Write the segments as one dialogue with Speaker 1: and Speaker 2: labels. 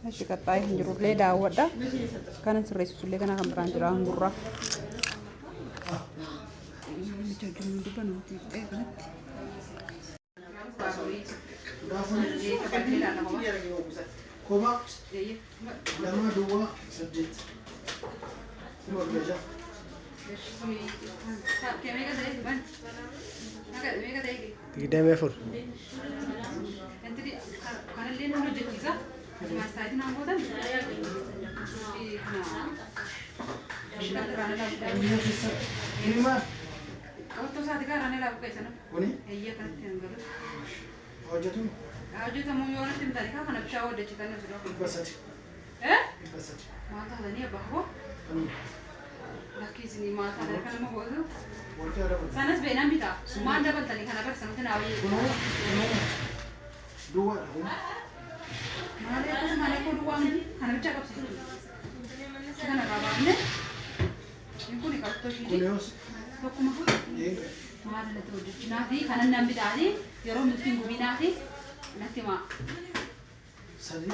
Speaker 1: እሺ ቀጣይ እንጅሩ ሌዳ ወዳ ካነን ስሬስ ሱሌ ከና ከምራን ጅራ አንጉራ ጀጁን ዱበ ነው ተቀለት
Speaker 2: ኮባ ለማ ዱዋ ሰድት ወገጃ
Speaker 3: قدام يفر
Speaker 1: Lakini mata ada kan mau bodo. Sana sebenarnya bita. Semua ada bantani kan ada sana kan awi.
Speaker 2: Dua.
Speaker 1: Mana aku mana aku dua ni. Kan bicara apa sih? Kan apa bande? Ini ni kalau tu sih.
Speaker 2: Kulios.
Speaker 1: Aku mah. Mana ada tu nanti kan nanti bita ni. Yaro mungkin gumi nanti. Nanti mah.
Speaker 2: Sadi.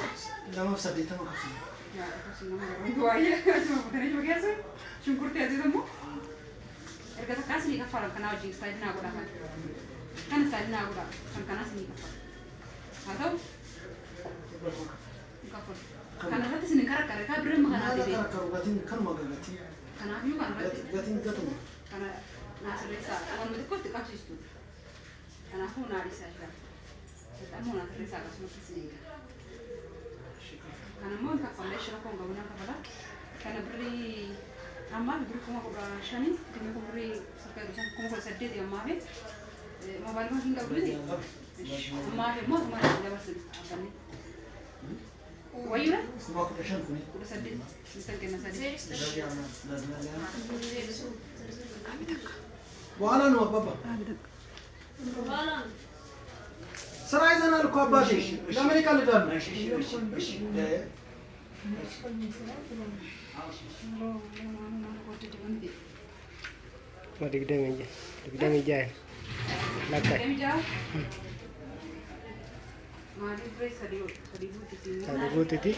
Speaker 2: Lama sadi tamu kasih.
Speaker 1: Ya, aku sih nama dua ya. Bukan itu biasa. ሽንኩርት ያዘ ደግሞ እርገተ ካስ ሊከፋል ከናውጂ ሳይድና ጉዳ ካን ሳይድና ጉዳ ካንካናስ ሊከፋል አተው ከፋል ካናት ስንከራከረ ካብረም ካናት ቤ
Speaker 2: ከሩጋቲን ከርማገለቲ
Speaker 1: ካናቢው ካናት
Speaker 2: ጋቲን ጋቱ
Speaker 1: ካና ናስሬሳ ወን ምትኮት ቃፍሲስቱ ካናሁ ናሪሳ ይላል በጣም ሆና ትሬሳ ጋር ስለዚህ ካናሞን ከፋለ ሽራኮን ጋውና ከፋላ ካናብሪ አማን ግሩፕ ማቆራሻኒ ከመቆሪ ሰከሩን ኮንኮ ሰደት ያማቤ ሞባይል ማሽን ቀብሉኝ ማቤ ሞት ማለት ለበስ አባኒ ወይራ
Speaker 2: ስማክ ተሸንኩኝ
Speaker 1: ወደ ሰደት ምስተገና ሰደት
Speaker 2: በኋላ ነው አባባ በኋላ ስራ ይዘናል እኮ አባቴ ለምን ይቀልዳሉ
Speaker 3: ما تقدم يجي لا كاي هذا بوتي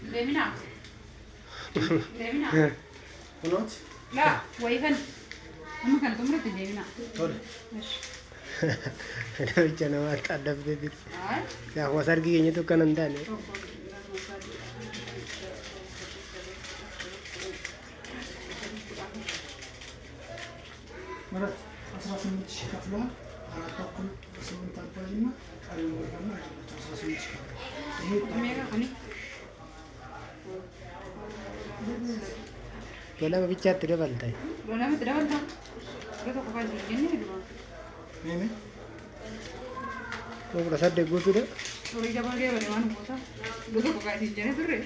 Speaker 1: لمنا
Speaker 2: ونوت
Speaker 1: لا ويفن هم كانوا تمرت لمنا ماشي
Speaker 3: أنا بيجانا ما أتعرف تدري يا أخو سارقي يعني تو كان نداني
Speaker 2: مرات 18 شيء كفلها على تقل 8 أربعين على المرة 18 شيء
Speaker 3: ولا ما بيجات ترى بالتاي
Speaker 1: ولا ما ترى بالتا كده كوباية جنيه
Speaker 2: مين
Speaker 3: तो प्रसाद देखो तो
Speaker 1: थोड़ी जबर के बने मान होता दूध को काय चीज जने तुरे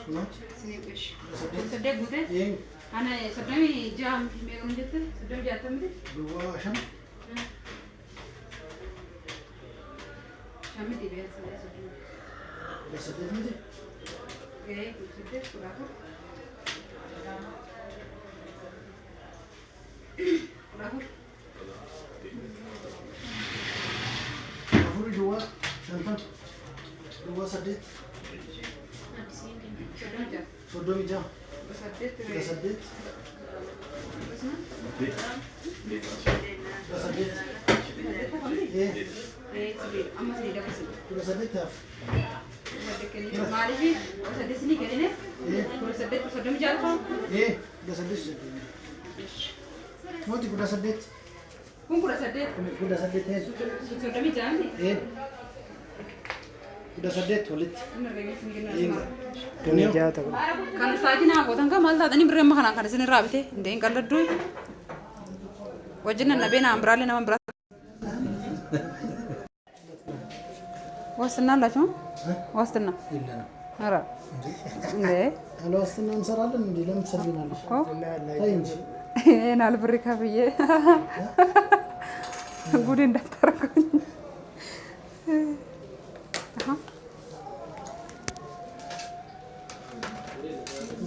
Speaker 2: ونوت
Speaker 1: स्नीकश सड्डे गुदे انا सड्डे में जाम मेरे को जते सड्डे जाता मेरे
Speaker 2: دوا عشان
Speaker 1: शामी दी बेस सड्डे
Speaker 2: بس ده
Speaker 1: ايه सड्डे पूरा को पूरा को
Speaker 2: أقول دوا شنطة دوا سدت صدومي جا سدت سدت إيه
Speaker 1: أما سيدا بس
Speaker 2: كل سدت تاف
Speaker 1: معلش سدت سني كده كل سدت صدومي جا
Speaker 2: إيه كل سدت ما تقول سدت
Speaker 1: كل سدت
Speaker 2: كل سدت هين
Speaker 1: صدومي جا
Speaker 2: إيه كل سدت ولد
Speaker 3: dunia jatuh
Speaker 1: kan sakin aku tangga malta tani beri makanan kan sini rabite ndeng kan ledui wajina nabe na ambrale na ambra wasna la chon wasna
Speaker 2: إلا أنا
Speaker 1: ara nde
Speaker 2: أنا أصلا نصر على إني لم تسلمنا ليش
Speaker 1: ko
Speaker 2: تاينج
Speaker 1: nal beri kafiye gudin daftar ko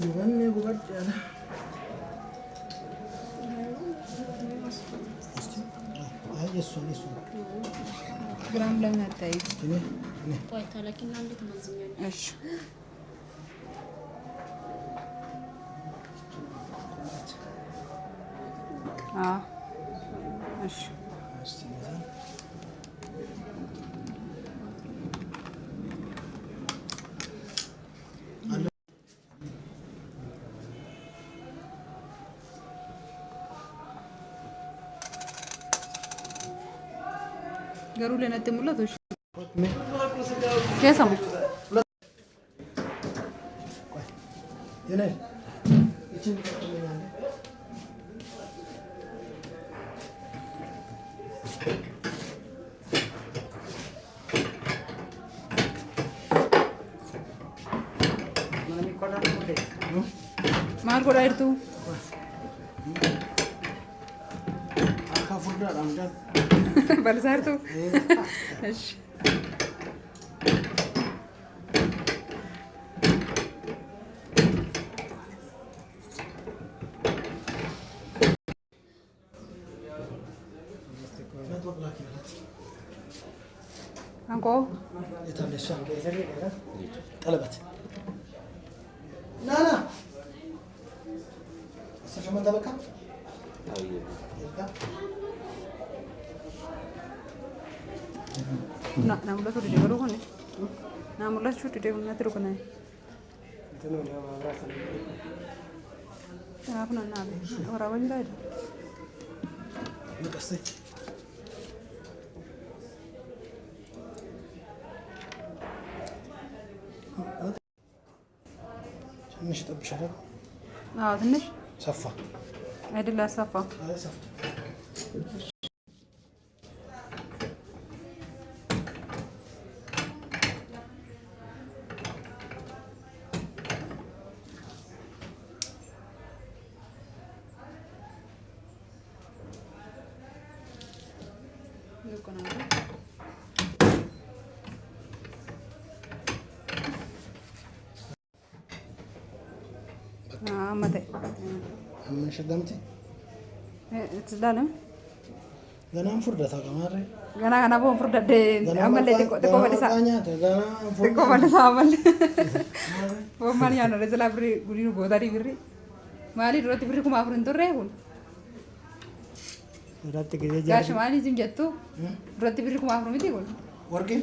Speaker 2: Gimana gue baca? የእሷን
Speaker 1: ግራም ለምን አታይም? እሺ እሺ garuu leenatti mul'atu. Keessamu. Maal godhaa jirtu?
Speaker 2: Akka furdaadhaan kan.
Speaker 1: Balsaa jirtu? Eshi. Angkoo?
Speaker 2: Yetalleessaa. Qalabat. Nana. Sashaman tabaka?
Speaker 1: Naa mul'atu dide garuu kun naa mul'achuu dide kun natti rukunee. Kanaaf nannaabe waraabaa jira jedha.
Speaker 2: Naqastee. ትንሽ ጠብሻለሁ።
Speaker 1: አዎ ትንሽ
Speaker 2: ሰፋ
Speaker 1: አይደል? አሰፋ
Speaker 2: ሰፋ
Speaker 1: mate.
Speaker 2: Amma shagamti.
Speaker 1: Tidaalam.
Speaker 2: Ganaan furdata qamarre.
Speaker 1: Ganaa boon furdadde ammallee xiqqoo bal'isaa. Xiqqoo bal'isaa ammallee. Boon maal nyaannu reezilaa birrii gudii gootarii birrii. Maalii duratti birrii kuma afur hin turre kun?
Speaker 3: Duratti gizee
Speaker 1: Gaashi maalii isin jettu? Duratti birrii kuma afur miti kun?
Speaker 2: Warqin?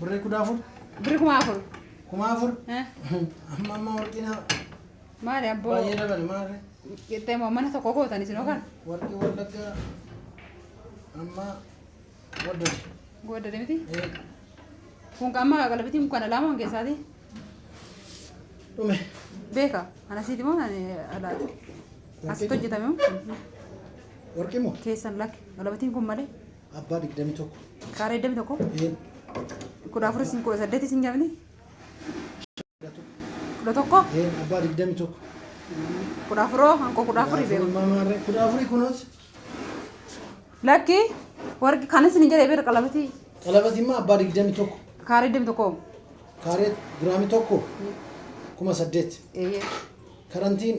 Speaker 2: Birrii kudha afur?
Speaker 1: Birrii kuma afur.
Speaker 2: Kuma afur? Amma warqina.
Speaker 1: Maali abboo?
Speaker 2: Baay'ee dabale maali?
Speaker 1: Qixxee mana tokko gootan isin yookaan?
Speaker 2: Warqi wallagga amma waddate.
Speaker 1: Gooddate miti? Kun amma qalabitiin kun kana lama keessaati?
Speaker 2: Dhume.
Speaker 1: Beeka? Anasiiti moo alaati? Asitti hojjetame moo?
Speaker 2: Warqi moo?
Speaker 1: Keessan lakki. Qalabitiin kun malee?
Speaker 2: Abbaa 21.
Speaker 1: Kaaree 21? Kudha afur isin kudha saddeet isin jaamni? Kudha tokko?
Speaker 2: Abbaa 21.
Speaker 1: Kudha afuroo hankoo kudha afurii beeku.
Speaker 2: Mamarree kudha afurii kunuus.
Speaker 1: Lakki warqi kan isin jedhee beera qalabatii.
Speaker 2: Qalabatii immoo abbaa 21.
Speaker 1: Kaaree 21.
Speaker 2: Kaaree giraamii tokko 8,000. Karantiin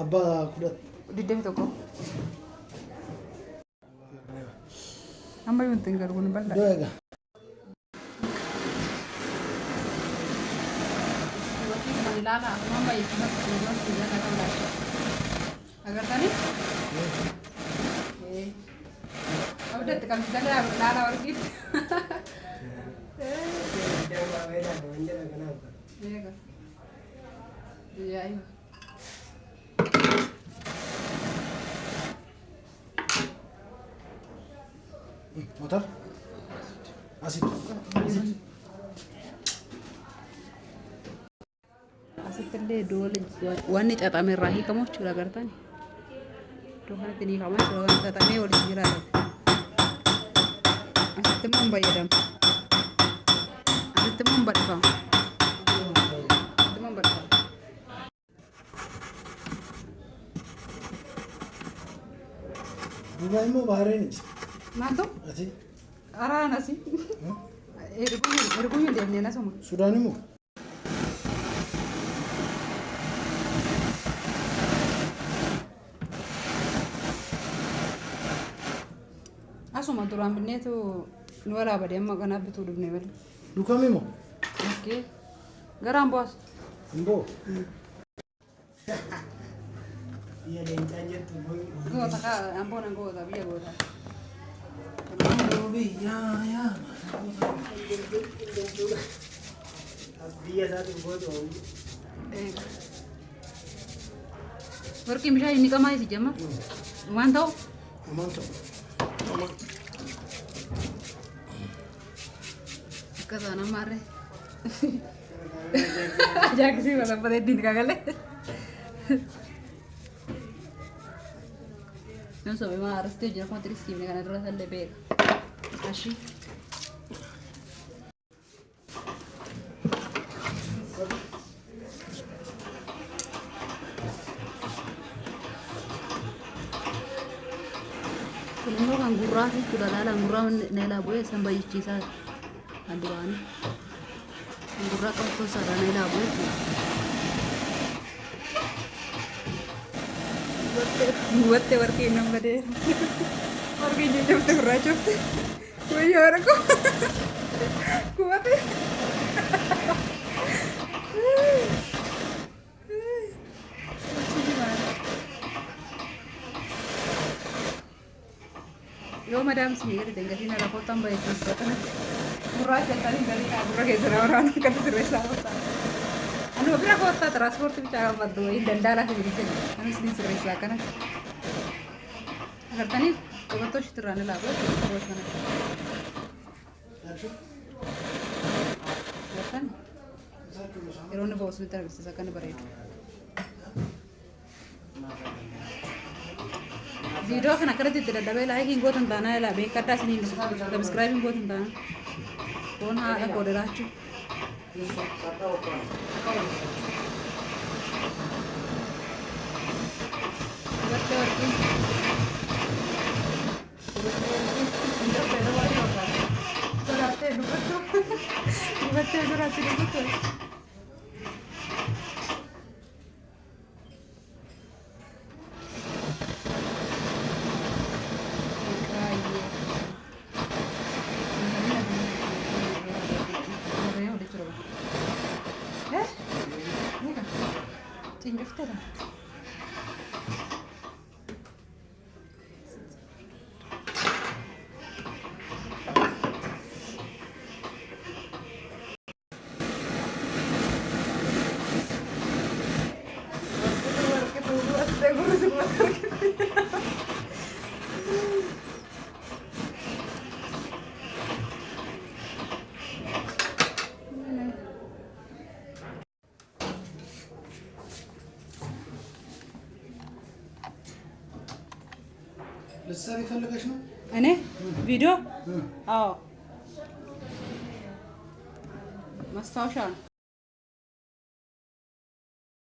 Speaker 2: abbaa
Speaker 1: 21. Amma yoo hin garuu kun bal'aa.
Speaker 2: Dooga.
Speaker 1: Lala, mama itu nak keluar sudah nak belajar. Agar tadi? Kamu dah tekan bisa dah lala orang gitu. Iya kan? Iya iya.
Speaker 2: Motor? Asik.
Speaker 1: Asittillee iddoo wanni xaxame irraa hiikamu jechuudha agartani. Iddoo kanatti ni hiikama jechuudha wanni xaxamee walitti jiraata. Asitti immoo hin fayyadamu. Asitti immoo hin badhifamu. Asitti immoo hin badhifamu.
Speaker 2: Duuba immoo bahareen
Speaker 1: Maaltu?
Speaker 2: ati
Speaker 1: Araan asii. Erguun hin deemneen asuma.
Speaker 2: Sudaan immoo
Speaker 1: Akkasuma duraan binneetu nu walaa badee amma kana bituu dhufne malee.
Speaker 2: Dukamimo.
Speaker 1: Okkee. Garaan boos.
Speaker 2: Imbo.
Speaker 3: Iya leencaan jettu
Speaker 1: Goota kaa amboon goota biyya goota.
Speaker 2: Biyya yaa.
Speaker 3: biyya isaatiin gootu
Speaker 1: Warqii bishaan inni qamaa isi jamma. Waan ta'u.
Speaker 2: Aman ta'u.
Speaker 1: Akka sana maarree. Jaaksii wala pada din kagale. Non so, ma arresti già quanto rischi ne kana dura salle be. Ashi. Kuno kan gurra itu dalala gurra nela boye sampai cisa adurani. Gurra kau tu sarana nela boye. Buat warki enam bade. Warki jadi betul racun. Kue orang ko. Kuat. Yo madam sendiri dengan sini ada potong bayi transportan. Murah tadi dari murah kayak orang kan serasa apa. Anu berapa kota transport itu cakap berdua ini dandalah sendiri jadi. Anu sini serasa kan. Agar tadi kalau tuh seterusnya lah, terus kan. Kan? Kalau nih bawa sebentar bisa kan berat. Video kana kada tidak ada bela lagi gue tentang lah be kata sini subscribe gue tentang pon ada kode racu
Speaker 2: ልትሰሪ ፈልገሽ ነው?
Speaker 1: እኔ ቪዲዮ አዎ ማስታወሻ ነው።